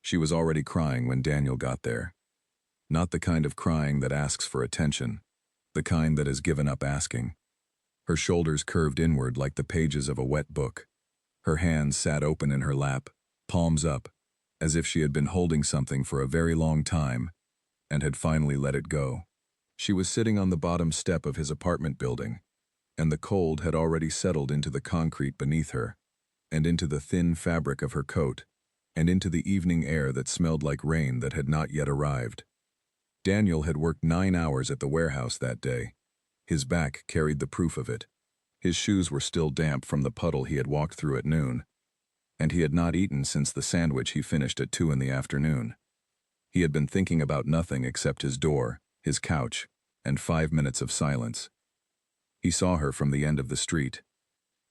She was already crying when Daniel got there. Not the kind of crying that asks for attention, the kind that has given up asking. Her shoulders curved inward like the pages of a wet book. Her hands sat open in her lap, palms up, as if she had been holding something for a very long time and had finally let it go. She was sitting on the bottom step of his apartment building, and the cold had already settled into the concrete beneath her, and into the thin fabric of her coat, and into the evening air that smelled like rain that had not yet arrived. Daniel had worked 9 hours at the warehouse that day. His back carried the proof of it. His shoes were still damp from the puddle he had walked through at noon, and he had not eaten since the sandwich he finished at 2 in the afternoon. He had been thinking about nothing except his door, his couch, and 5 minutes of silence. He saw her from the end of the street.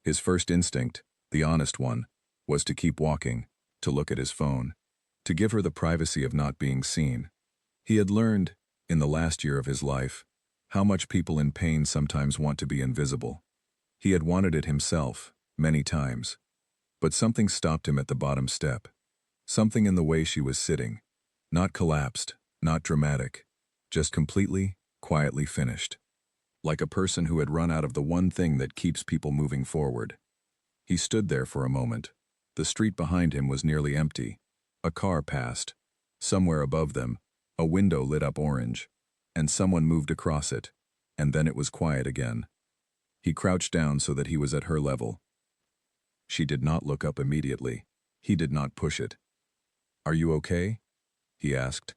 His first instinct, the honest one, was to keep walking, to look at his phone, to give her the privacy of not being seen. He had learned, in the last year of his life, how much people in pain sometimes want to be invisible. He had wanted it himself, many times. But something stopped him at the bottom step. Something in the way she was sitting. Not collapsed, not dramatic, just completely, quietly finished. Like a person who had run out of the one thing that keeps people moving forward. He stood there for a moment. The street behind him was nearly empty. A car passed. Somewhere above them, a window lit up orange, and someone moved across it, and then it was quiet again. He crouched down so that he was at her level. She did not look up immediately. He did not push it. "Are you okay?" he asked.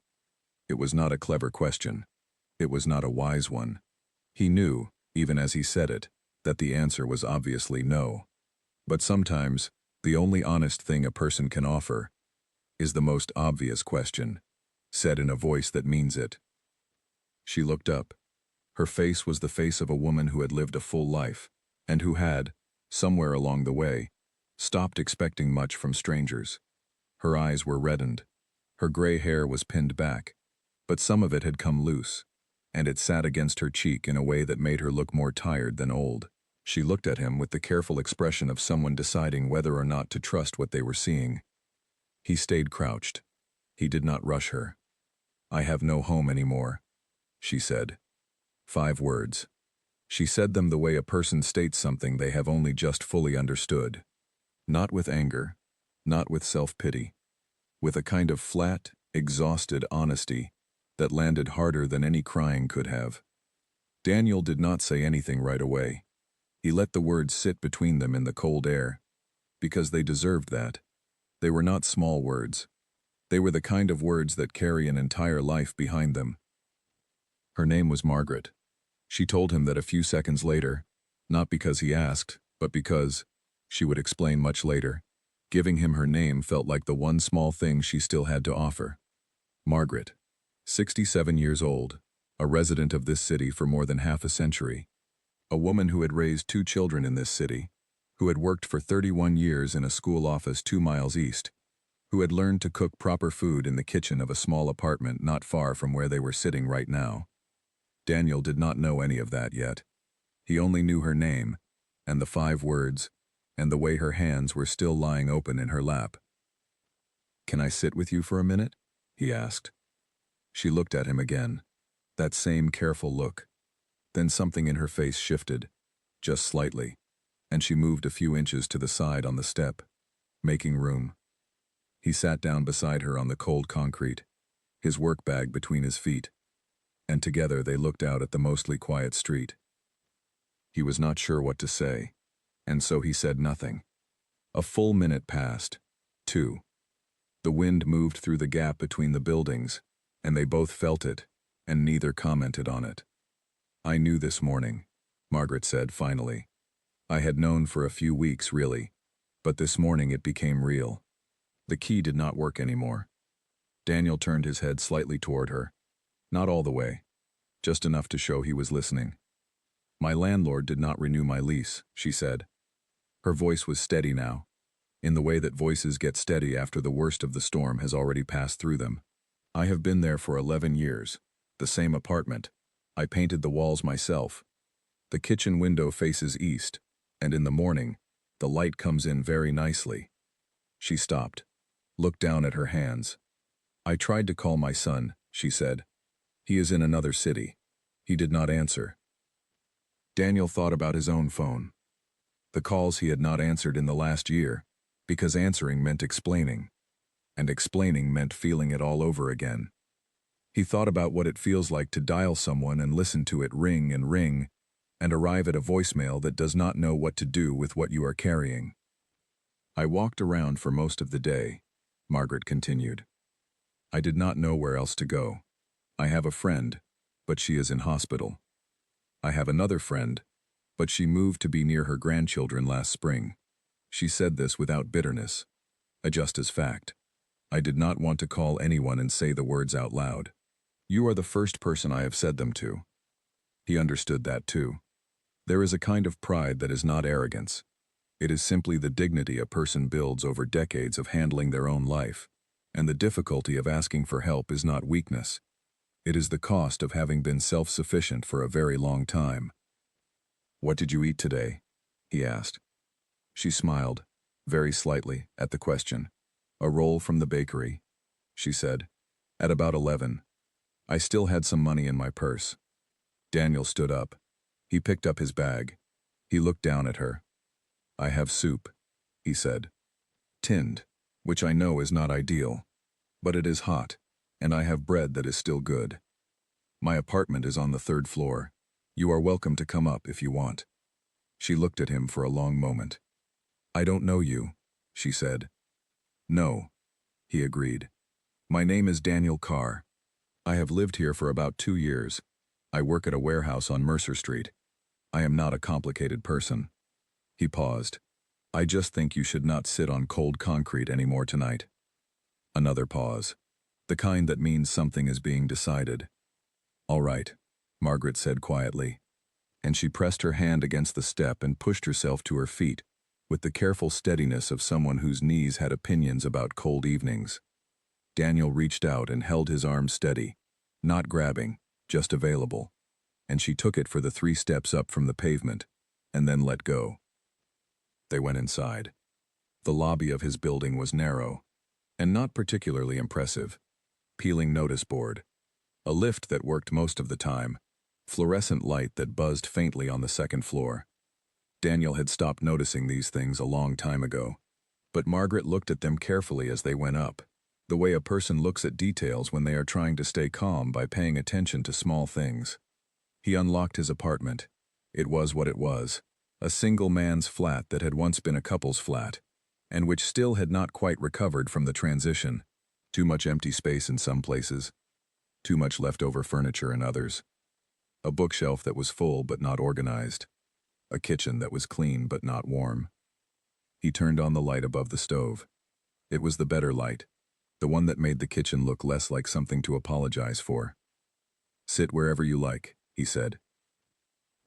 It was not a clever question. It was not a wise one. He knew, even as he said it, that the answer was obviously no. But sometimes, the only honest thing a person can offer is the most obvious question, said in a voice that means it. She looked up. Her face was the face of a woman who had lived a full life, and who had, somewhere along the way, stopped expecting much from strangers. Her eyes were reddened. Her gray hair was pinned back, but some of it had come loose, and it sat against her cheek in a way that made her look more tired than old. She looked at him with the careful expression of someone deciding whether or not to trust what they were seeing. He stayed crouched. He did not rush her. "I have no home anymore," she said. 5 words. She said them the way a person states something they have only just fully understood. Not with anger, not with self-pity, with a kind of flat, exhausted honesty that landed harder than any crying could have. Daniel did not say anything right away. He let the words sit between them in the cold air, because they deserved that. They were not small words. They were the kind of words that carry an entire life behind them. Her name was Margaret. She told him that a few seconds later, not because he asked, but because, she would explain much later, giving him her name felt like the one small thing she still had to offer. Margaret, 67 years old, a resident of this city for more than half a century, a woman who had raised 2 children in this city, who had worked for 31 years in a school office 2 miles east, who had learned to cook proper food in the kitchen of a small apartment not far from where they were sitting right now. Daniel did not know any of that yet. He only knew her name, and the 5 words, and the way her hands were still lying open in her lap. "Can I sit with you for a minute?" he asked. She looked at him again, that same careful look. Then something in her face shifted, just slightly, and she moved a few inches to the side on the step, making room. He sat down beside her on the cold concrete, his work bag between his feet, and together they looked out at the mostly quiet street. He was not sure what to say, and so he said nothing. A full minute passed. 2. The wind moved through the gap between the buildings, and they both felt it, and neither commented on it. "I knew this morning," Margaret said finally. "I had known for a few weeks, really, but this morning it became real." The key did not work anymore. Daniel turned his head slightly toward her. Not all the way, just enough to show he was listening. "My landlord did not renew my lease," she said. Her voice was steady now, in the way that voices get steady after the worst of the storm has already passed through them. "I have been there for 11 years, the same apartment. I painted the walls myself. The kitchen window faces east, and in the morning, the light comes in very nicely." She stopped, looked down at her hands, I tried to call my son, she said. He is in another city. He did not answer. Daniel thought about his own phone. The calls he had not answered in the last year, because answering meant explaining, and explaining meant feeling it all over again. He thought about what it feels like to dial someone and listen to it ring and arrive at a voicemail that does not know what to do with what you are carrying. I walked around for most of the day, Margaret continued. I did not know where else to go. I have a friend, but she is in hospital. I have another friend, but she moved to be near her grandchildren last spring. She said this without bitterness, just as fact. I did not want to call anyone and say the words out loud. You are the first person I have said them to. He understood that too. There is a kind of pride that is not arrogance. It is simply the dignity a person builds over decades of handling their own life, and the difficulty of asking for help is not weakness. It is the cost of having been self-sufficient for a very long time. What did you eat today? He asked. She smiled, very slightly, at the question. A roll from the bakery, she said. At about 11. I still had some money in my purse. Daniel stood up. He picked up his bag. He looked down at her. I have soup, he said. Tinned, which I know is not ideal. But it is hot, and I have bread that is still good. My apartment is on the 3rd floor. You are welcome to come up if you want. She looked at him for a long moment. I don't know you, she said. No, he agreed. My name is Daniel Carr. I have lived here for about 2 years. I work at a warehouse on Mercer Street. I am not a complicated person. He paused. I just think you should not sit on cold concrete anymore tonight. Another pause. The kind that means something is being decided. All right, Margaret said quietly. And she pressed her hand against the step and pushed herself to her feet, with the careful steadiness of someone whose knees had opinions about cold evenings. Daniel reached out and held his arm steady, not grabbing, just available, and she took it for the 3 steps up from the pavement, and then let go. They went inside. The lobby of his building was narrow, and not particularly impressive. Peeling notice board, a lift that worked most of the time, fluorescent light that buzzed faintly on the 2nd floor. Daniel had stopped noticing these things a long time ago, but Margaret looked at them carefully as they went up, the way a person looks at details when they are trying to stay calm by paying attention to small things. He unlocked his apartment. It was what it was, a single man's flat that had once been a couple's flat, and which still had not quite recovered from the transition. Too much empty space in some places, too much leftover furniture in others. A bookshelf that was full but not organized. A kitchen that was clean but not warm. He turned on the light above the stove. It was the better light, the one that made the kitchen look less like something to apologize for. Sit wherever you like, he said.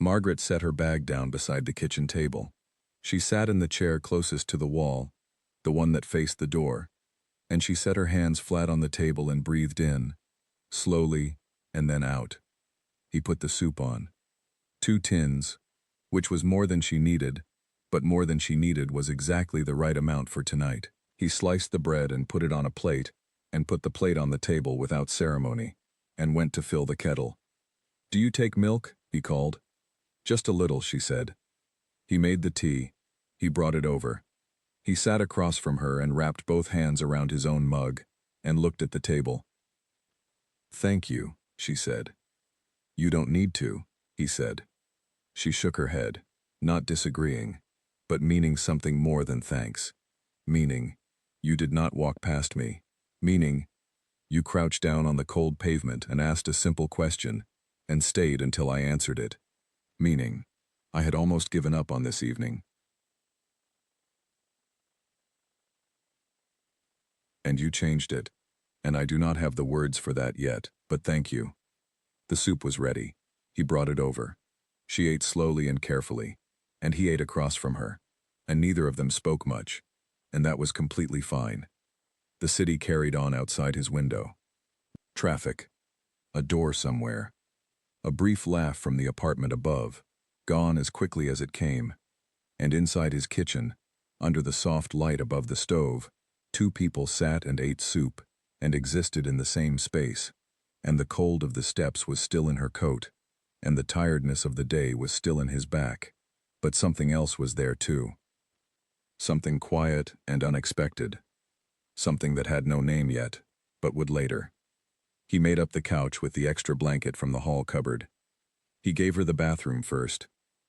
Margaret set her bag down beside the kitchen table. She sat in the chair closest to the wall, the one that faced the door, and she set her hands flat on the table and breathed in, slowly, and then out. He put the soup on. 2 tins, which was more than she needed, but more than she needed was exactly the right amount for tonight. He sliced the bread and put it on a plate, and put the plate on the table without ceremony, and went to fill the kettle. Do you take milk? He called. Just a little, she said. He made the tea. He brought it over. He sat across from her and wrapped both hands around his own mug, and looked at the table. Thank you, she said. You don't need to, he said. She shook her head, not disagreeing, but meaning something more than thanks. Meaning, you did not walk past me. Meaning, you crouched down on the cold pavement and asked a simple question, and stayed until I answered it. Meaning, I had almost given up on this evening. And you changed it, and I do not have the words for that yet, but thank you. The soup was ready. He brought it over. She ate slowly and carefully, and he ate across from her, and neither of them spoke much, and that was completely fine. The city carried on outside his window. Traffic. A door somewhere. A brief laugh from the apartment above, gone as quickly as it came, and inside his kitchen, under the soft light above the stove, 2 people sat and ate soup, and existed in the same space, and the cold of the steps was still in her coat, and the tiredness of the day was still in his back. But something else was there too. Something quiet and unexpected. Something that had no name yet, but would later. He made up the couch with the extra blanket from the hall cupboard. He gave her the bathroom first.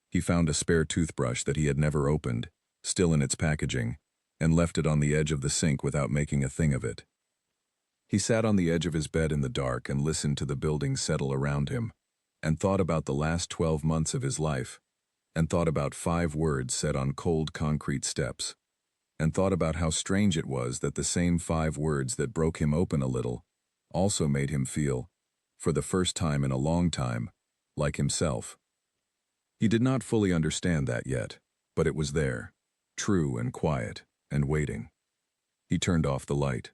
He found a spare toothbrush that he had never opened, still in its packaging, and left it on the edge of the sink without making a thing of it. He sat on the edge of his bed in the dark and listened to the building settle around him, and thought about the last 12 months of his life, and thought about 5 words said on cold concrete steps, and thought about how strange it was that the same 5 words that broke him open a little also made him feel, for the first time in a long time, like himself. He did not fully understand that yet, but it was there, true and quiet, and waiting. He turned off the light.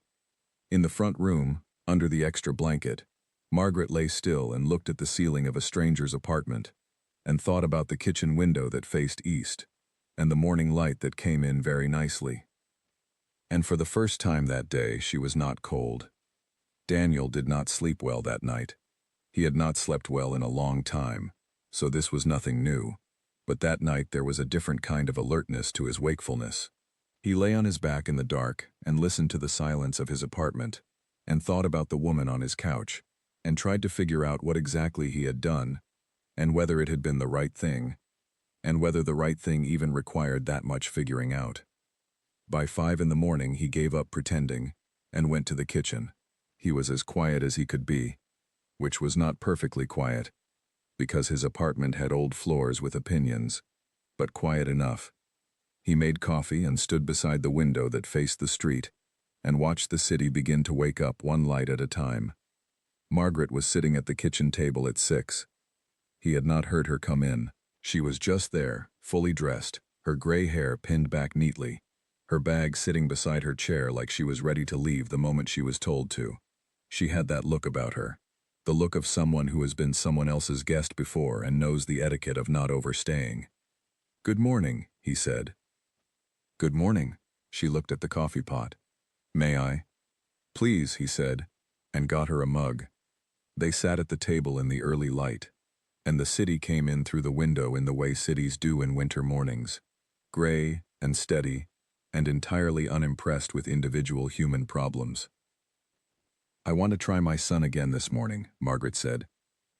In the front room, under the extra blanket, Margaret lay still and looked at the ceiling of a stranger's apartment, and thought about the kitchen window that faced east, and the morning light that came in very nicely. And for the first time that day, she was not cold. Daniel did not sleep well that night. He had not slept well in a long time, so this was nothing new, but that night there was a different kind of alertness to his wakefulness. He lay on his back in the dark and listened to the silence of his apartment, and thought about the woman on his couch, and tried to figure out what exactly he had done, and whether it had been the right thing, and whether the right thing even required that much figuring out. By 5 in the morning he gave up pretending, and went to the kitchen. He was as quiet as he could be, which was not perfectly quiet, because his apartment had old floors with opinions, but quiet enough. He made coffee and stood beside the window that faced the street, and watched the city begin to wake up one light at a time. Margaret was sitting at the kitchen table at 6. He had not heard her come in. She was just there, fully dressed, her gray hair pinned back neatly, her bag sitting beside her chair like she was ready to leave the moment she was told to. She had that look about her, the look of someone who has been someone else's guest before and knows the etiquette of not overstaying. "Good morning," he said. "Good morning." She looked at the coffee pot. "May I?" "Please," he said, and got her a mug. They sat at the table in the early light, and the city came in through the window in the way cities do in winter mornings, gray and steady, and entirely unimpressed with individual human problems. "I want to try my son again this morning," Margaret said.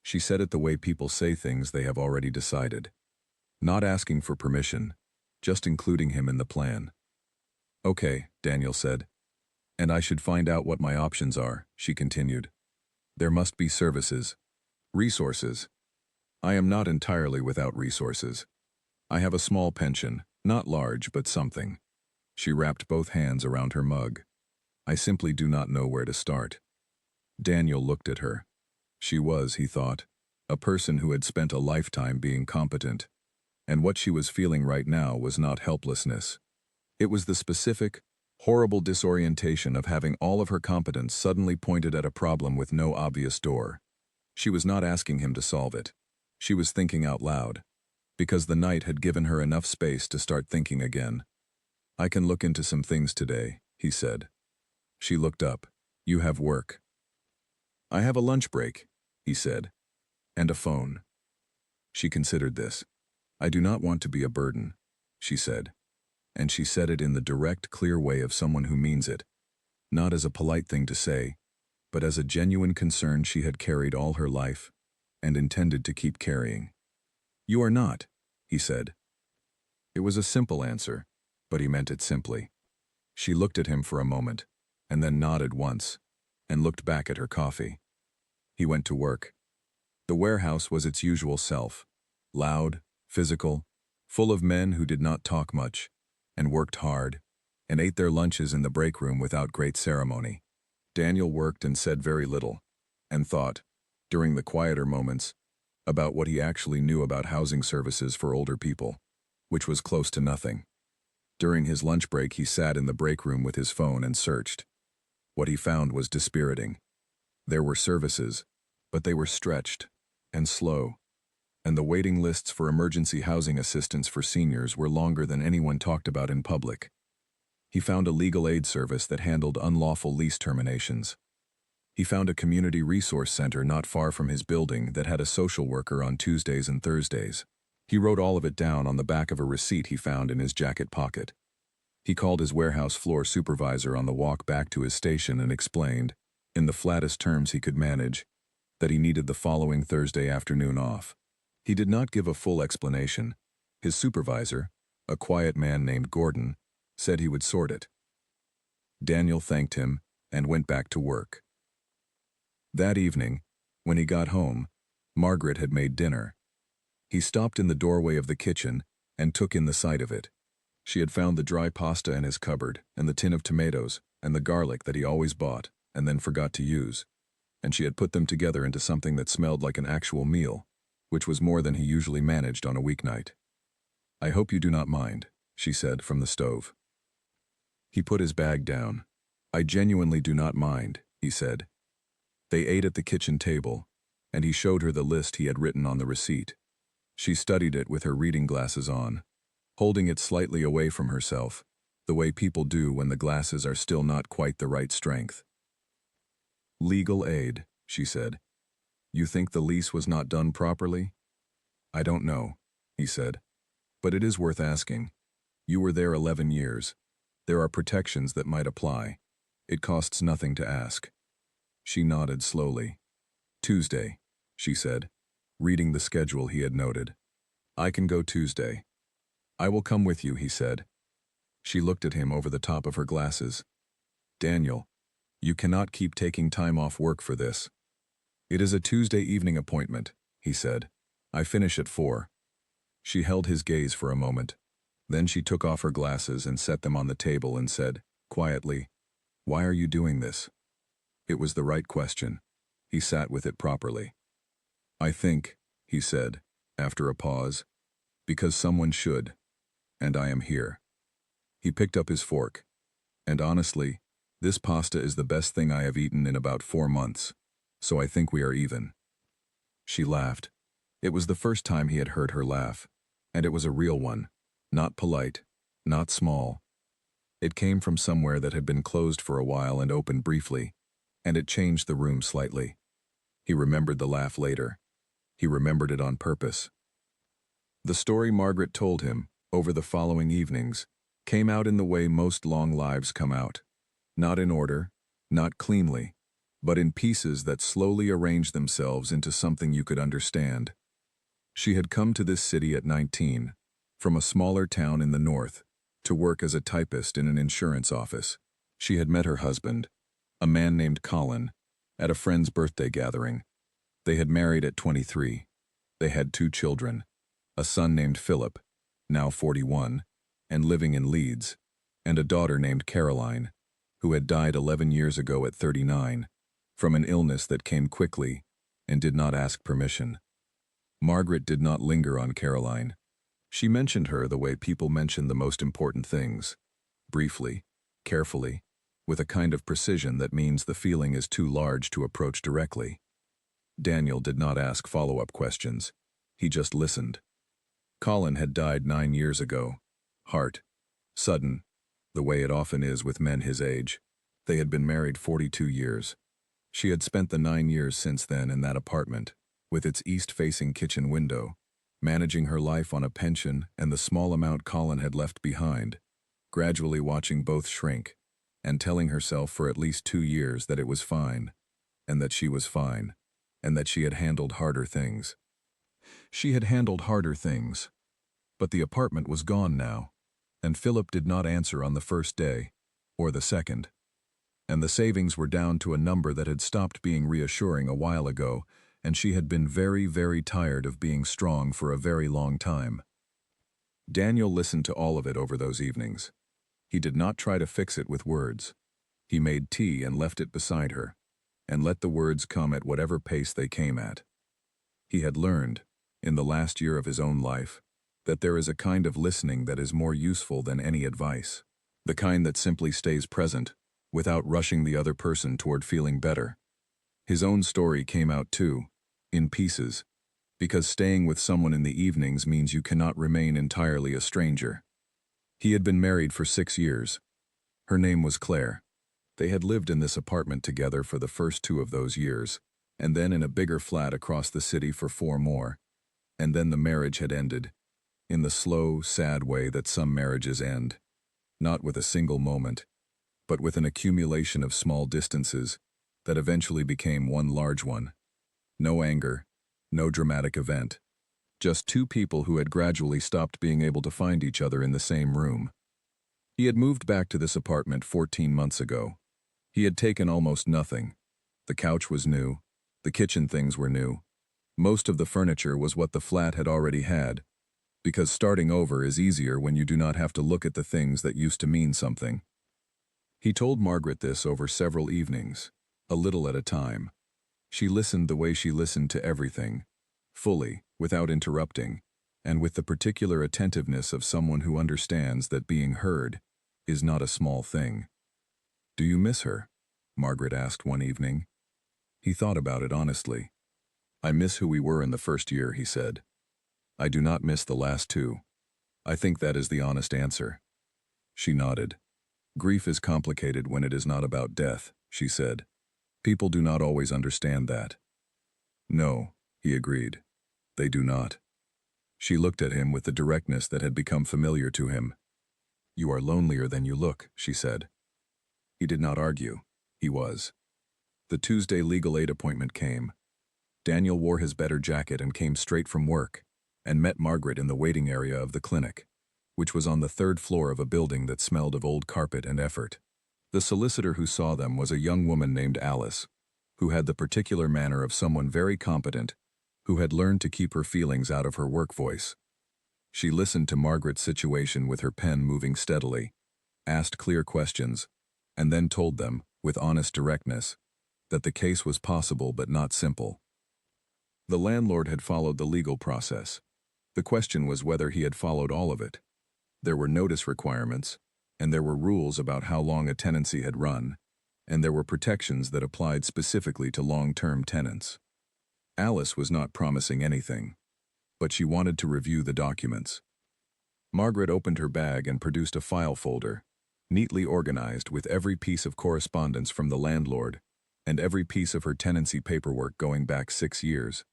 She said it the way people say things they have already decided, not asking for permission, just including him in the plan. "Okay," Daniel said. "And I should find out what my options are," she continued. "There must be services. Resources. I am not entirely without resources. I have a small pension, not large, but something." She wrapped both hands around her mug. "I simply do not know where to start." Daniel looked at her. She was, he thought, a person who had spent a lifetime being competent, and what she was feeling right now was not helplessness. It was the specific, horrible disorientation of having all of her competence suddenly pointed at a problem with no obvious door. She was not asking him to solve it. She was thinking out loud, because the night had given her enough space to start thinking again. "I can look into some things today," he said. She looked up. "You have work." "I have a lunch break," he said, "and a phone." She considered this. "I do not want to be a burden," she said. And she said it in the direct, clear way of someone who means it, not as a polite thing to say, but as a genuine concern she had carried all her life, and intended to keep carrying. "You are not," he said. It was a simple answer, but he meant it simply. She looked at him for a moment, and then nodded once, and looked back at her coffee. He went to work. The warehouse was its usual self, loud, physical, full of men who did not talk much, and worked hard, and ate their lunches in the break room without great ceremony. Daniel worked and said very little, and thought, during the quieter moments, about what he actually knew about housing services for older people, which was close to nothing. During his lunch break he sat in the break room with his phone and searched. What he found was dispiriting. There were services, but they were stretched and slow, and the waiting lists for emergency housing assistance for seniors were longer than anyone talked about in public. He found a legal aid service that handled unlawful lease terminations, He found a community resource center not far from his building that had a social worker on Tuesdays and Thursdays. He wrote all of it down on the back of a receipt he found in his jacket pocket. He called his warehouse floor supervisor on the walk back to his station and explained, in the flattest terms he could manage, that he needed the following Thursday afternoon off. He did not give a full explanation. His supervisor, a quiet man named Gordon, said he would sort it. Daniel thanked him and went back to work. That evening, when he got home, Margaret had made dinner. He stopped in the doorway of the kitchen and took in the sight of it. She had found the dry pasta in his cupboard and the tin of tomatoes and the garlic that he always bought and then forgot to use, and she had put them together into something that smelled like an actual meal, which was more than he usually managed on a weeknight. "I hope you do not mind," she said from the stove. He put his bag down. "I genuinely do not mind," he said. They ate at the kitchen table, and he showed her the list he had written on the receipt. She studied it with her reading glasses on, holding it slightly away from herself, the way people do when the glasses are still not quite the right strength. "Legal aid," she said. "You think the lease was not done properly?" "I don't know," he said. "But it is worth asking. You were there 11 years. There are protections that might apply. It costs nothing to ask." She nodded slowly. "Tuesday," she said, reading the schedule he had noted. "I can go Tuesday." "I will come with you," he said. She looked at him over the top of her glasses. "Daniel, you cannot keep taking time off work for this." "It is a Tuesday evening appointment," he said. "I finish at 4. She held his gaze for a moment. Then she took off her glasses and set them on the table and said, quietly, "Why are you doing this?" It was the right question. He sat with it properly. "I think," he said, after a pause, "because someone should, and I am here." He picked up his fork. "And honestly, this pasta is the best thing I have eaten in about 4 months, so I think we are even." She laughed. It was the first time he had heard her laugh, and it was a real one, not polite, not small. It came from somewhere that had been closed for a while and opened briefly, and it changed the room slightly. He remembered the laugh later. He remembered it on purpose. The story Margaret told him, over the following evenings, came out in the way most long lives come out. Not in order, not cleanly, but in pieces that slowly arranged themselves into something you could understand. She had come to this city at 19, from a smaller town in the north, to work as a typist in an insurance office. She had met her husband, a man named Colin, at a friend's birthday gathering. They had married at 23. They had 2 children, a son named Philip, now 41, and living in Leeds, and a daughter named Caroline, who had died 11 years ago at 39, from an illness that came quickly and did not ask permission. Margaret did not linger on Caroline. She mentioned her the way people mention the most important things, briefly, carefully, with a kind of precision that means the feeling is too large to approach directly. Daniel did not ask follow-up questions. He just listened. Colin had died 9 years ago. Heart. Sudden, the way it often is with men his age. They had been married 42 years. She had spent the 9 years since then in that apartment, with its east-facing kitchen window, managing her life on a pension and the small amount Colin had left behind, gradually watching both shrink, and telling herself for at least 2 years that it was fine, and that she was fine, and that she had handled harder things. She had handled harder things, but the apartment was gone now, and Philip did not answer on the first day, or the second, and the savings were down to a number that had stopped being reassuring a while ago, and she had been very, very tired of being strong for a very long time. Daniel listened to all of it over those evenings. He did not try to fix it with words. He made tea and left it beside her, and let the words come at whatever pace they came at. He had learned, in the last year of his own life, that there is a kind of listening that is more useful than any advice, the kind that simply stays present, without rushing the other person toward feeling better. His own story came out too, in pieces, because staying with someone in the evenings means you cannot remain entirely a stranger. He had been married for 6 years. Her name was Claire. They had lived in this apartment together for the first 2 of those years, and then in a bigger flat across the city for 4 more. And then the marriage had ended, in the slow, sad way that some marriages end, not with a single moment, but with an accumulation of small distances that eventually became one large one. No anger, no dramatic event, just 2 people who had gradually stopped being able to find each other in the same room. He had moved back to this apartment 14 months ago. He had taken almost nothing. The couch was new, the kitchen things were new. Most of the furniture was what the flat had already had, because starting over is easier when you do not have to look at the things that used to mean something. He told Margaret this over several evenings, a little at a time. She listened the way she listened to everything, fully, without interrupting, and with the particular attentiveness of someone who understands that being heard is not a small thing. "Do you miss her?" Margaret asked one evening. He thought about it honestly. "I miss who we were in the first year," he said. "I do not miss the last 2. I think that is the honest answer." She nodded. "Grief is complicated when it is not about death," she said. "People do not always understand that." "No," he agreed. "They do not." She looked at him with the directness that had become familiar to him. "You are lonelier than you look," she said. He did not argue. He was. The Tuesday legal aid appointment came. Daniel wore his better jacket and came straight from work, and met Margaret in the waiting area of the clinic, which was on the 3rd floor of a building that smelled of old carpet and effort. The solicitor who saw them was a young woman named Alice, who had the particular manner of someone very competent, who had learned to keep her feelings out of her work voice. She listened to Margaret's situation with her pen moving steadily, asked clear questions, and then told them, with honest directness, that the case was possible but not simple. The landlord had followed the legal process. The question was whether he had followed all of it. There were notice requirements, and there were rules about how long a tenancy had run, and there were protections that applied specifically to long-term tenants. Alice was not promising anything, but she wanted to review the documents. Margaret opened her bag and produced a file folder, neatly organized with every piece of correspondence from the landlord and every piece of her tenancy paperwork going back 6 years.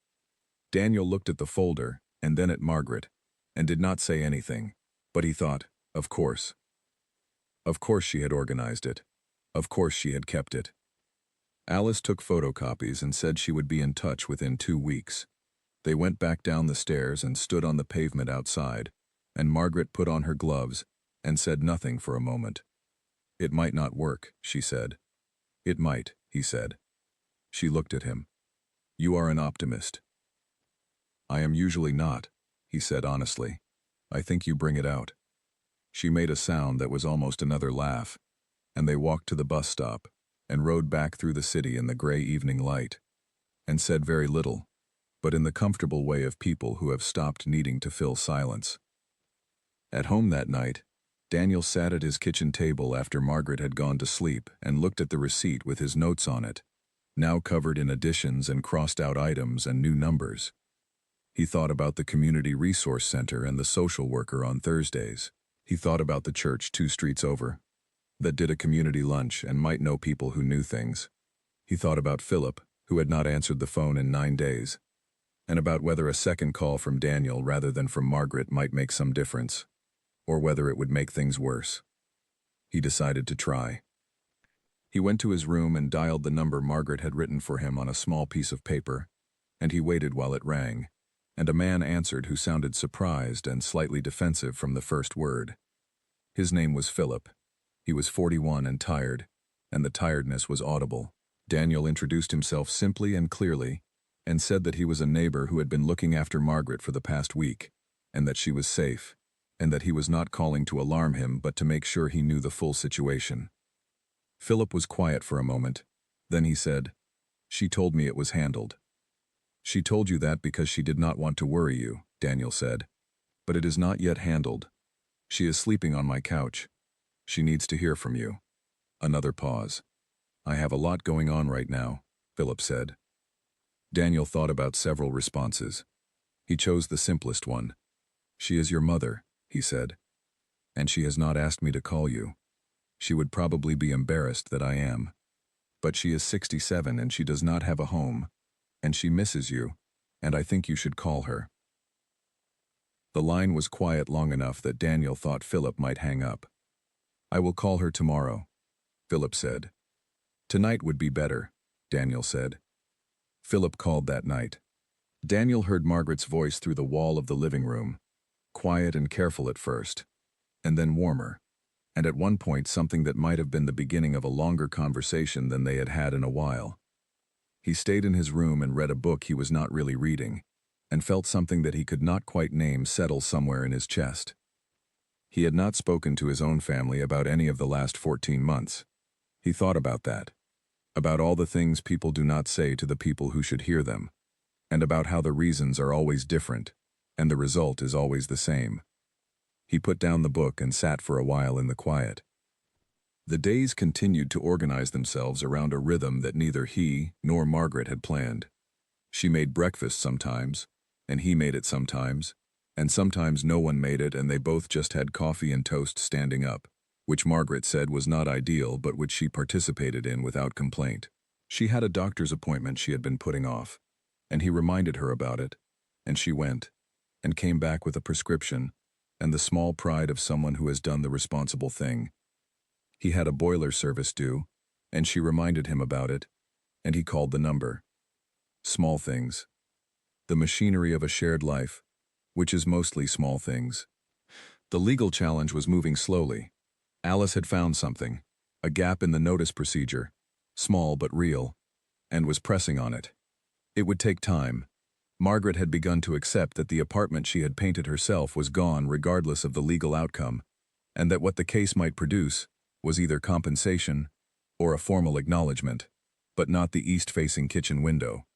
Daniel looked at the folder and then at Margaret, and did not say anything, but he thought, of course. Of course she had organized it. Of course she had kept it. Alice took photocopies and said she would be in touch within 2 weeks. They went back down the stairs and stood on the pavement outside, and Margaret put on her gloves and said nothing for a moment. "It might not work," she said. "It might," he said. She looked at him. "You are an optimist." "I am usually not," he said honestly. "I think you bring it out." She made a sound that was almost another laugh, and they walked to the bus stop and rode back through the city in the gray evening light, and said very little, but in the comfortable way of people who have stopped needing to fill silence. At home that night, Daniel sat at his kitchen table after Margaret had gone to sleep and looked at the receipt with his notes on it, now covered in additions and crossed-out items and new numbers. He thought about the Community Resource Center and the social worker on Thursdays. He thought about the church 2 streets over, that did a community lunch and might know people who knew things. He thought about Philip, who had not answered the phone in 9 days, and about whether a second call from Daniel rather than from Margaret might make some difference, or whether it would make things worse. He decided to try. He went to his room and dialed the number Margaret had written for him on a small piece of paper, and he waited while it rang, and a man answered who sounded surprised and slightly defensive from the first word. His name was Philip. He was 41 and tired, and the tiredness was audible. Daniel introduced himself simply and clearly, and said that he was a neighbor who had been looking after Margaret for the past week, and that she was safe, and that he was not calling to alarm him but to make sure he knew the full situation. Philip was quiet for a moment. Then he said, "She told me it was handled." "She told you that because she did not want to worry you," Daniel said. "But it is not yet handled. She is sleeping on my couch. She needs to hear from you." Another pause. "I have a lot going on right now," Philip said. Daniel thought about several responses. He chose the simplest one. "She is your mother," he said. "And she has not asked me to call you." She would probably be embarrassed that I am. But she is 67 and she does not have a home, and she misses you, and I think you should call her." The line was quiet long enough that Daniel thought Philip might hang up. "I will call her tomorrow," Philip said. "Tonight would be better," Daniel said. Philip called that night. Daniel heard Margaret's voice through the wall of the living room, quiet and careful at first, and then warmer, and at one point something that might have been the beginning of a longer conversation than they had had in a while. He stayed in his room and read a book he was not really reading, and felt something that he could not quite name settle somewhere in his chest. He had not spoken to his own family about any of the last 14 months. He thought about that, about all the things people do not say to the people who should hear them, and about how the reasons are always different, and the result is always the same. He put down the book and sat for a while in the quiet. The days continued to organize themselves around a rhythm that neither he nor Margaret had planned. She made breakfast sometimes, and he made it sometimes, and sometimes no one made it and they both just had coffee and toast standing up, which Margaret said was not ideal but which she participated in without complaint. She had a doctor's appointment she had been putting off, and he reminded her about it, and she went, and came back with a prescription, and the small pride of someone who has done the responsible thing. He had a boiler service due, and she reminded him about it, and he called the number. Small things. The machinery of a shared life, which is mostly small things. The legal challenge was moving slowly. Alice had found something, a gap in the notice procedure, small but real, and was pressing on it. It would take time. Margaret had begun to accept that the apartment she had painted herself was gone regardless of the legal outcome, and that what the case might produce was either compensation or a formal acknowledgement, but not the east-facing kitchen window.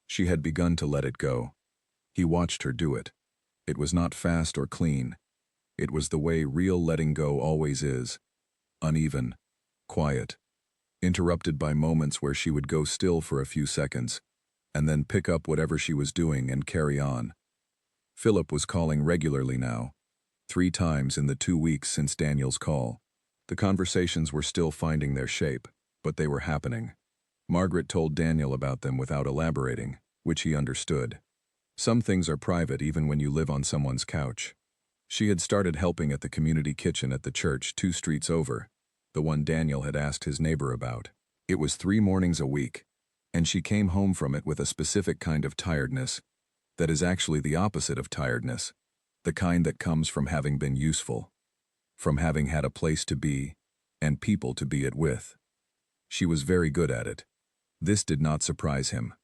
She had begun to let it go. He watched her do it. It was not fast or clean. It was the way real letting go always is. Uneven, quiet, interrupted by moments where she would go still for a few seconds, and then pick up whatever she was doing and carry on. Philip was calling regularly now, 3 times in the 2 weeks since Daniel's call. The conversations were still finding their shape, but they were happening. Margaret told Daniel about them without elaborating, which he understood. Some things are private even when you live on someone's couch. She had started helping at the community kitchen at the church 2 streets over, the one Daniel had asked his neighbor about. It was 3 mornings a week, and she came home from it with a specific kind of tiredness that is actually the opposite of tiredness, the kind that comes from having been useful, from having had a place to be and people to be it with. She was very good at it. This did not surprise him.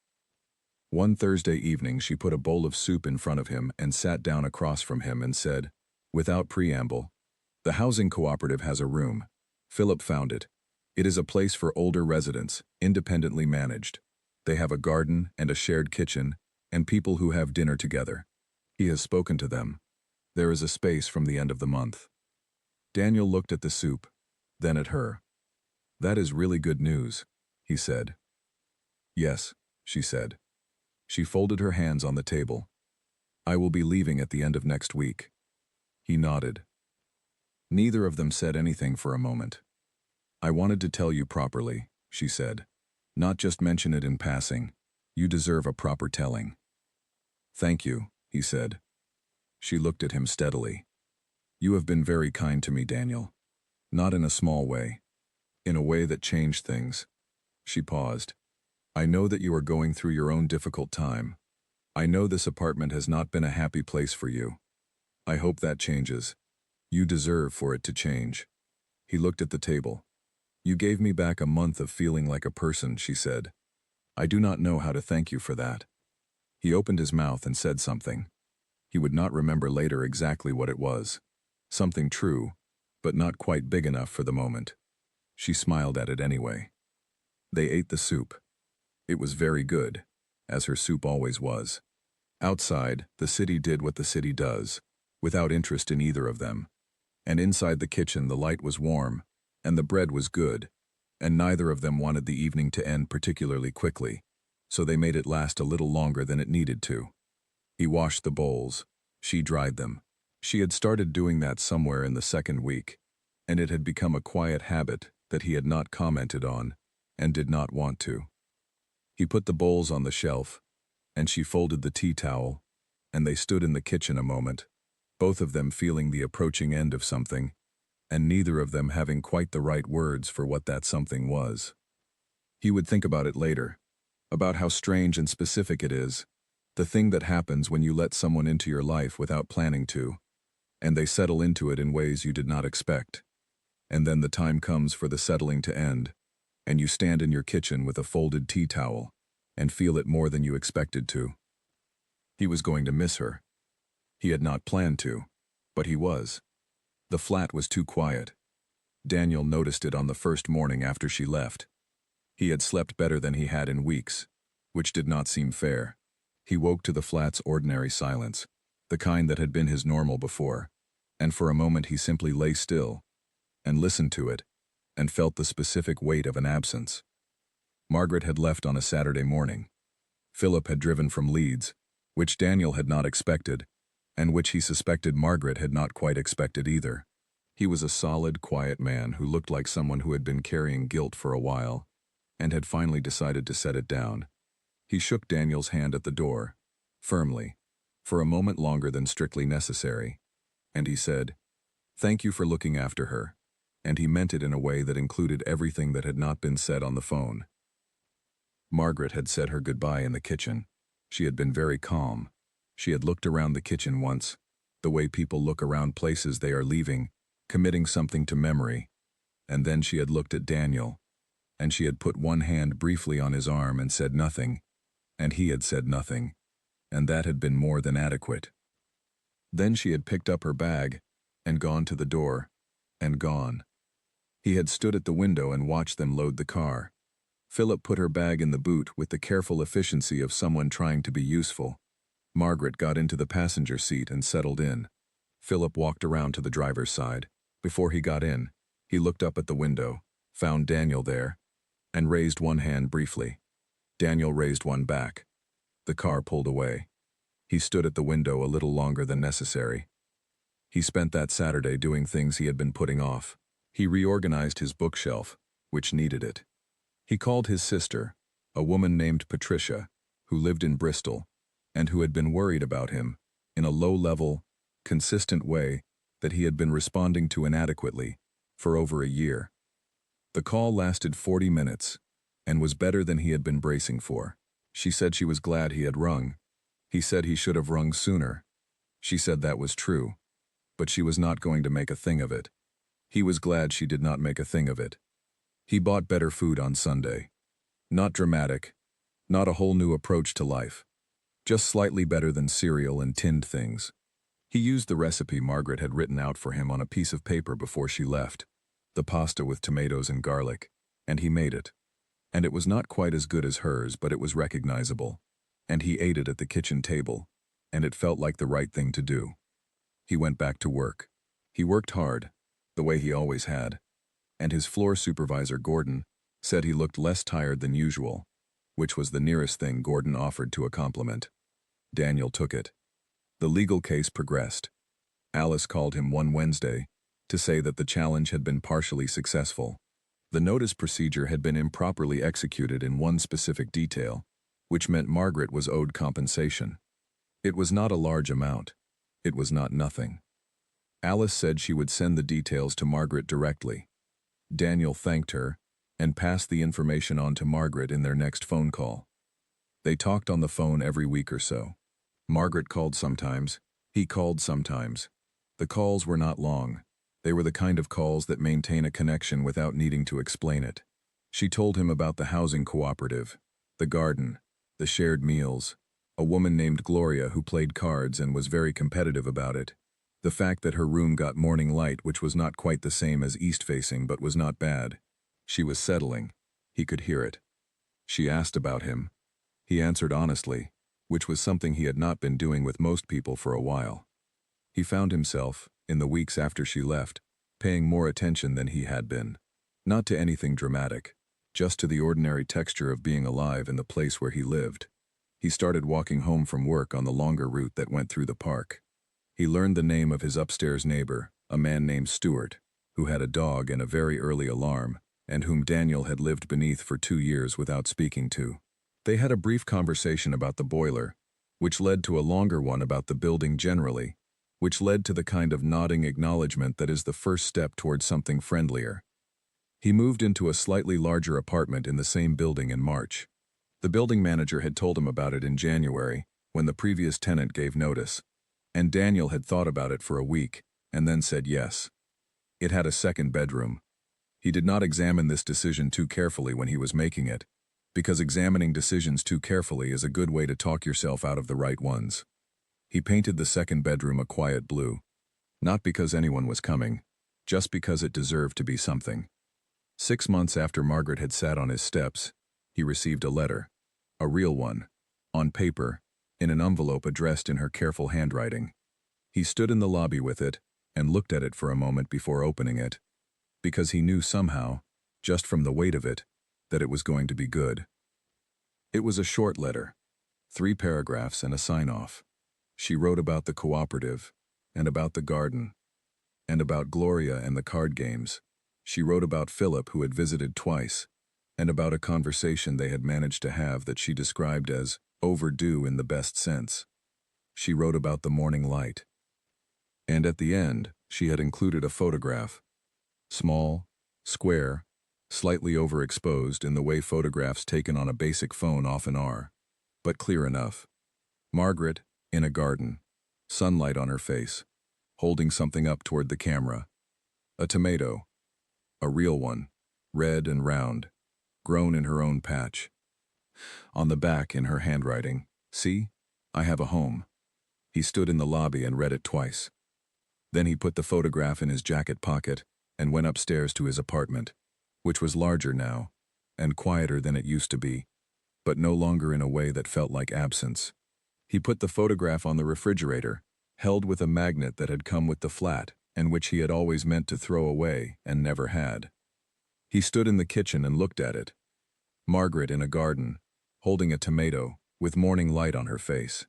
One Thursday evening she put a bowl of soup in front of him and sat down across from him and said, without preamble, "The housing cooperative has a room. Philip found it. It is a place for older residents, independently managed. They have a garden and a shared kitchen, and people who have dinner together. He has spoken to them. There is a space from the end of the month." Daniel looked at the soup, then at her. "That is really good news," he said. "Yes," she said. She folded her hands on the table. "I will be leaving at the end of next week." He nodded. Neither of them said anything for a moment. "I wanted to tell you properly," she said. "Not just mention it in passing. You deserve a proper telling." "Thank you," he said. She looked at him steadily. "You have been very kind to me, Daniel. Not in a small way. In a way that changed things." She paused. "I know that you are going through your own difficult time. I know this apartment has not been a happy place for you. I hope that changes. You deserve for it to change." He looked at the table. "You gave me back a month of feeling like a person," she said. "I do not know how to thank you for that." He opened his mouth and said something. He would not remember later exactly what it was. Something true, but not quite big enough for the moment. She smiled at it anyway. They ate the soup. It was very good, as her soup always was. Outside, the city did what the city does, without interest in either of them. And inside the kitchen the light was warm, and the bread was good, and neither of them wanted the evening to end particularly quickly, so they made it last a little longer than it needed to. He washed the bowls. She dried them. She had started doing that somewhere in the 2nd week. and it had become a quiet habit that he had not commented on and did not want to. He put the bowls on the shelf, and she folded the tea towel, and they stood in the kitchen a moment, both of them feeling the approaching end of something, and neither of them having quite the right words for what that something was. He would think about it later, about how strange and specific it is, the thing that happens when you let someone into your life without planning to, and they settle into it in ways you did not expect. And then the time comes for the settling to end, and you stand in your kitchen with a folded tea towel and feel it more than you expected to. He was going to miss her. He had not planned to, but he was. The flat was too quiet. Daniel noticed it on the first morning after she left. He had slept better than he had in weeks, which did not seem fair. He woke to the flat's ordinary silence, the kind that had been his normal before, and for a moment he simply lay still and listened to it and felt the specific weight of an absence. Margaret had left on a Saturday morning. Philip had driven from Leeds, which Daniel had not expected, and which he suspected Margaret had not quite expected either. He was a solid, quiet man who looked like someone who had been carrying guilt for a while and had finally decided to set it down. He shook Daniel's hand at the door, firmly, for a moment longer than strictly necessary, and he said, "Thank you for looking after her," and he meant it in a way that included everything that had not been said on the phone. Margaret had said her goodbye in the kitchen. She had been very calm. She had looked around the kitchen once, the way people look around places they are leaving, committing something to memory, and then she had looked at Daniel, and she had put one hand briefly on his arm and said nothing, and he had said nothing, and that had been more than adequate. Then she had picked up her bag and gone to the door, and gone. He had stood at the window and watched them load the car. Philip put her bag in the boot with the careful efficiency of someone trying to be useful. Margaret got into the passenger seat and settled in. Philip walked around to the driver's side. Before he got in, he looked up at the window, found Daniel there, and raised one hand briefly. Daniel raised one back. The car pulled away. He stood at the window a little longer than necessary. He spent that Saturday doing things he had been putting off. He reorganized his bookshelf, which needed it. He called his sister, a woman named Patricia, who lived in Bristol, and who had been worried about him, in a low-level, consistent way that he had been responding to inadequately, for over a year. The call lasted 40 minutes, and was better than he had been bracing for. She said she was glad he had rung. He said he should have rung sooner. She said that was true, but she was not going to make a thing of it. He was glad she did not make a thing of it. He bought better food on Sunday. Not dramatic, not a whole new approach to life. Just slightly better than cereal and tinned things. He used the recipe Margaret had written out for him on a piece of paper before she left, the pasta with tomatoes and garlic, and he made it. And it was not quite as good as hers, but it was recognizable. And he ate it at the kitchen table, and it felt like the right thing to do. He went back to work. He worked hard, the way he always had, and his floor supervisor, Gordon, said he looked less tired than usual, which was the nearest thing Gordon offered to a compliment. Daniel took it. The legal case progressed. Alice called him one Wednesday to say that the challenge had been partially successful. The notice procedure had been improperly executed in one specific detail, which meant Margaret was owed compensation. It was not a large amount. It was not nothing. Alice said she would send the details to Margaret directly. Daniel thanked her and passed the information on to Margaret in their next phone call. They talked on the phone every week or so. Margaret called sometimes. He called sometimes. The calls were not long. They were the kind of calls that maintain a connection without needing to explain it. She told him about the housing cooperative, the garden, the shared meals, a woman named Gloria who played cards and was very competitive about it, the fact that her room got morning light, which was not quite the same as east-facing but was not bad. She was settling. He could hear it. She asked about him. He answered honestly, which was something he had not been doing with most people for a while. He found himself, in the weeks after she left, paying more attention than he had been. Not to anything dramatic, just to the ordinary texture of being alive in the place where he lived. He started walking home from work on the longer route that went through the park. He learned the name of his upstairs neighbor, a man named Stuart. who had a dog and a very early alarm, and whom Daniel had lived beneath for 2 years without speaking to. They had a brief conversation about the boiler, which led to a longer one about the building generally, which led to the kind of nodding acknowledgement that is the first step towards something friendlier. He moved into a slightly larger apartment in the same building in March. The building manager had told him about it in January, when the previous tenant gave notice, and Daniel had thought about it for a week, and then said yes. It had a second bedroom. He did not examine this decision too carefully when he was making it, because examining decisions too carefully is a good way to talk yourself out of the right ones. He painted the second bedroom a quiet blue, not because anyone was coming, just because it deserved to be something. 6 months after Margaret had sat on his steps, he received a letter, a real one, on paper, in an envelope addressed in her careful handwriting. He stood in the lobby with it and looked at it for a moment before opening it, because he knew somehow, just from the weight of it, that it was going to be good. It was a short letter, 3 paragraphs and a sign-off. She wrote about the cooperative, and about the garden, and about Gloria and the card games. She wrote about Philip, who had visited twice, and about a conversation they had managed to have that she described as overdue in the best sense. She wrote about the morning light. And at the end, she had included a photograph. Small, square, slightly overexposed in the way photographs taken on a basic phone often are, but clear enough. Margaret, in a garden, sunlight on her face, holding something up toward the camera. A tomato, a real one, red and round, grown in her own patch. On the back, in her handwriting, "See, I have a home." He stood in the lobby and read it twice. Then he put the photograph in his jacket pocket and went upstairs to his apartment, which was larger now, and quieter than it used to be, but no longer in a way that felt like absence. He put the photograph on the refrigerator, held with a magnet that had come with the flat, and which he had always meant to throw away and never had. He stood in the kitchen and looked at it. Margaret in a garden, holding a tomato, with morning light on her face.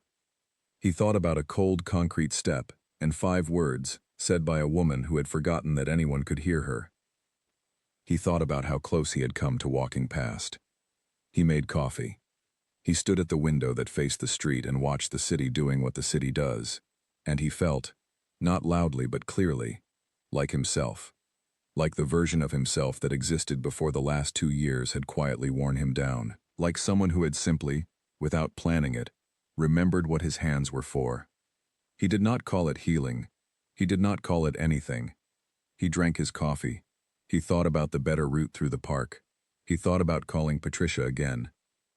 He thought about a cold concrete step and 5 words said by a woman who had forgotten that anyone could hear her. He thought about how close he had come to walking past. He made coffee. He stood at the window that faced the street and watched the city doing what the city does, and he felt, not loudly but clearly, like himself. Like the version of himself that existed before the last 2 years had quietly worn him down. Like someone who had simply, without planning it, remembered what his hands were for. He did not call it healing. He did not call it anything. He drank his coffee. He thought about the better route through the park. He thought about calling Patricia again,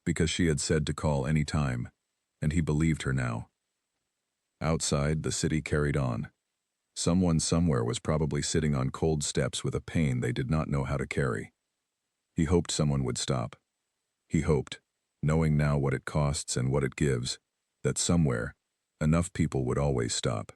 because she had said to call any time, and he believed her now. Outside, the city carried on. Someone somewhere was probably sitting on cold steps with a pain they did not know how to carry. He hoped someone would stop. He hoped, knowing now what it costs and what it gives, that somewhere, enough people would always stop.